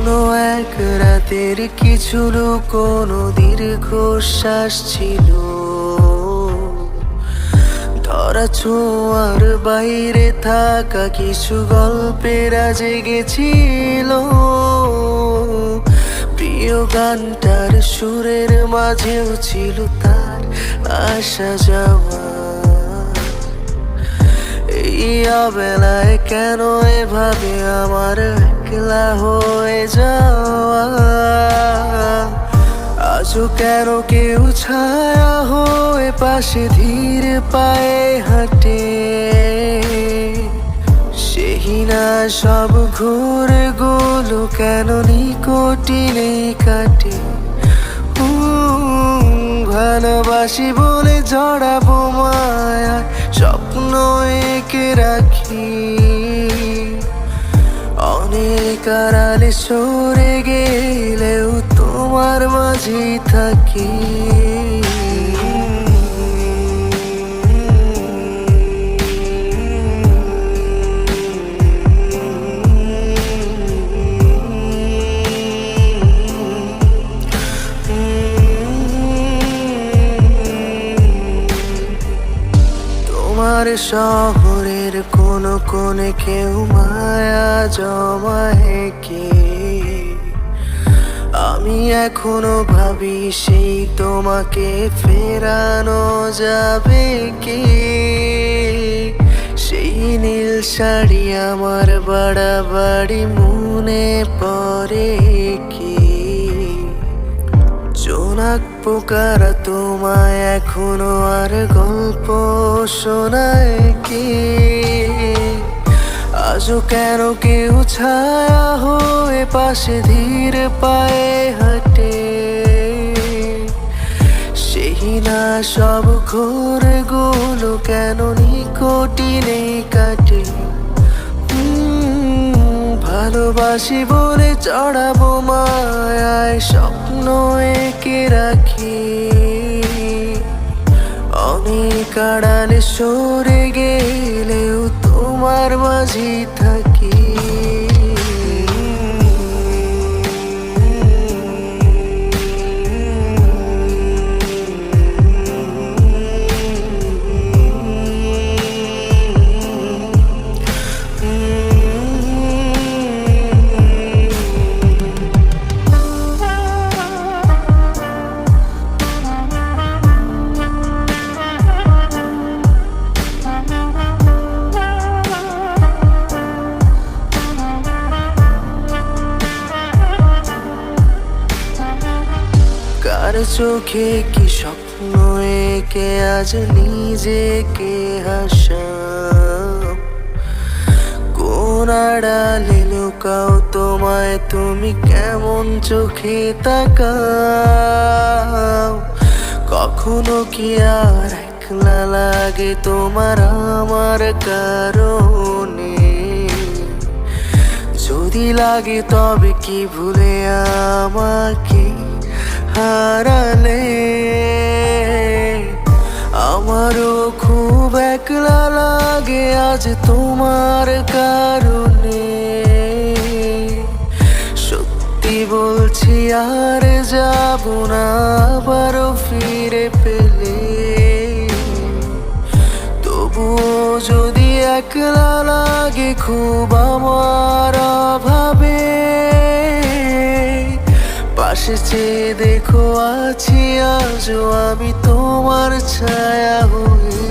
কোনো এক রাতের কিছু লুকোনো দীর্ঘশ্বাস ছিল, ধরা ছোঁয়ার বাইরে থাকা কিছু গল্পের জেগেছিল। প্রিয় গানটার সুরের মাঝেও ছিল তার আসা যাওয়া। এই অবেলায় কেন এভাবে আমার একলা হয়ে যাওয়া? আজও কেন কেউ ছায়া হয়ে পাশে ধীর পায়ে হাঁটে? সেই না সব ঘুরে গুলো কেন নিকটিনে কাটে? ভালোবাসি বলে জড়াবো মায়া, স্বপ্ন এঁকে রাখি অনেক আড়ালে সরে গেলেও তোমার মাঝেই থাকি। তোমার শহরের কোন কোণে কেউ মায়া জমায় কি? আমি এখনো ভাবি সেই তোমাকে ফেরানো যাবে কি? সেই নীল শাড়ি আমার বাড়াবাড়ি মনে পড়ে কি? জোনাক পোকারা তোমায় এখনো আর গল্প শোনায় কি? আজও কেন কেউ ছায়া হয়ে পাশে ধীর পায়ে হাঁটে? সেই না সব ঘোরে গুলো কেন নিকটিনে কাটে? ভালোবাসি বলে চড়াবো মায়ায়, স্বপ্ন এঁকে রাখি অনেক আড়ালে সরে গেলেও তোমার মাঝেই থাকি। কার চোখে কি স্বপ্ন এঁকে আজ নিজেকে হাসাও? কোন আড়ালে লুকাও তোমায় তুমি, কেমন চোখে তাকাও? কখনো কি আর একলা লাগে তোমার আমার কারণে? যদি লাগে তবে কি ভুলে আমাকে হারালে? আমারও খুব একলা লাগে আজ তোমার কারণে। সত্যি বলছি আর যাব না আবারও ফিরে পেলে। তবুও যদি একলা লাগে খুব আমার অভাবে, পাশে চেয়ে দেখো আছি আজও আমি তোমার ছায়া হয়ে।